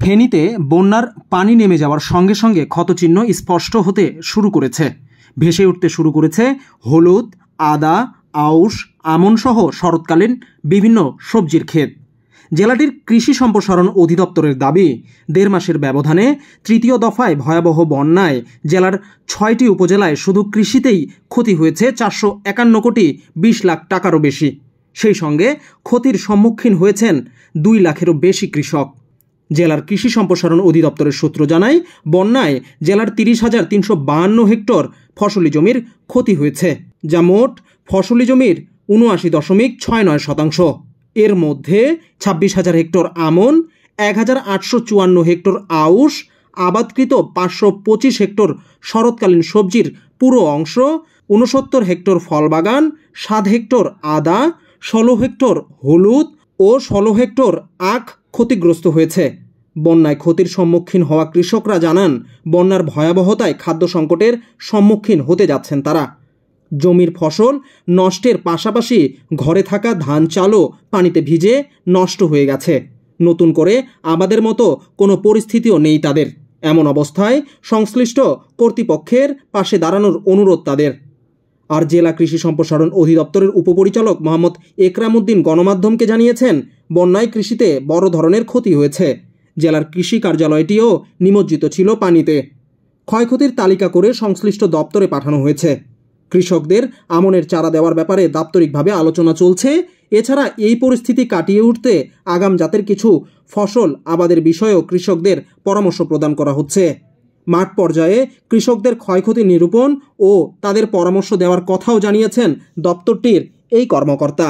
ফেনীতে বন্যার পানি নেমে যাওয়ার সঙ্গে সঙ্গে ক্ষতচিহ্ন স্পষ্ট হতে শুরু করেছে। ভেসে উঠতে শুরু করেছে হলুদ, আদা, আউশ, আমনসহ শরৎকালীন বিভিন্ন সবজির ক্ষেত। জেলাটির কৃষি সম্প্রসারণ অধিদপ্তরের দাবি, ১.৫ মাসের ব্যবধানে তৃতীয় দফায় ভয়াবহ বন্যায় জেলার ৬টি উপজেলায় শুধু কৃষিতেই ক্ষতি হয়েছে ৪৫১ কোটি ২০ লাখ টাকারও বেশি। সেই সঙ্গে ক্ষতির সম্মুখীন হয়েছেন ২ লাখেরও বেশি কৃষক। জেলার কৃষি সম্প্রসারণ অধিদপ্তরের সূত্র জানায়, বন্যায় জেলার ৩০,৩৫২ হেক্টর ফসলি জমির ক্ষতি হয়েছে, যা মোট ফসলি জমির ৭৯.৬৯%। এর মধ্যে ২৬,০০০ হেক্টর আমন, ১,৮৫৪ হেক্টর আউশ, আবাদকৃত ৫২৫ হেক্টর শরৎকালীন সবজির পুরো অংশ, ৬৯ হেক্টর ফলবাগান, ৭ হেক্টর আদা, ১৬ হেক্টর হলুদ ও ১৬ হেক্টর আখ ক্ষতিগ্রস্ত হয়েছে। বন্যায় ক্ষতির সম্মুখীন হওয়া কৃষকরা জানান, বন্যার ভয়াবহতায় খাদ্য সংকটের সম্মুখীন হতে যাচ্ছেন তারা। জমির ফসল নষ্টের পাশাপাশি ঘরে থাকা ধান চালও পানিতে ভিজে নষ্ট হয়ে গেছে। নতুন করে আবাদের মতো কোনো পরিস্থিতিও নেই তাদের। এমন অবস্থায় সংশ্লিষ্ট কর্তৃপক্ষের পাশে দাঁড়ানোর অনুরোধ তাদের। আর জেলা কৃষি সম্প্রসারণ অধিদপ্তরের উপপরিচালক মোহাম্মদ একরাম উদ্দিন গণমাধ্যমকে জানিয়েছেন, বন্যায় কৃষিতে বড় ধরনের ক্ষতি হয়েছে। জেলার কৃষি কার্যালয়টিও নিমজ্জিত ছিল পানিতে। ক্ষয়ক্ষতির তালিকা করে সংশ্লিষ্ট দপ্তরে পাঠানো হয়েছে। কৃষকদের আমনের চারা দেওয়ার ব্যাপারে দাপ্তরিকভাবে আলোচনা চলছে। এছাড়া এই পরিস্থিতি কাটিয়ে উঠতে আগাম জাতের কিছু ফসল আবাদের বিষয়েও কৃষকদের পরামর্শ প্রদান করা হচ্ছে। মাঠ পর্যায়ে কৃষকদের ক্ষয়ক্ষতি নিরূপণ ও তাদের পরামর্শ দেওয়ার কথাও জানিয়েছেন দপ্তরটির এই কর্মকর্তা।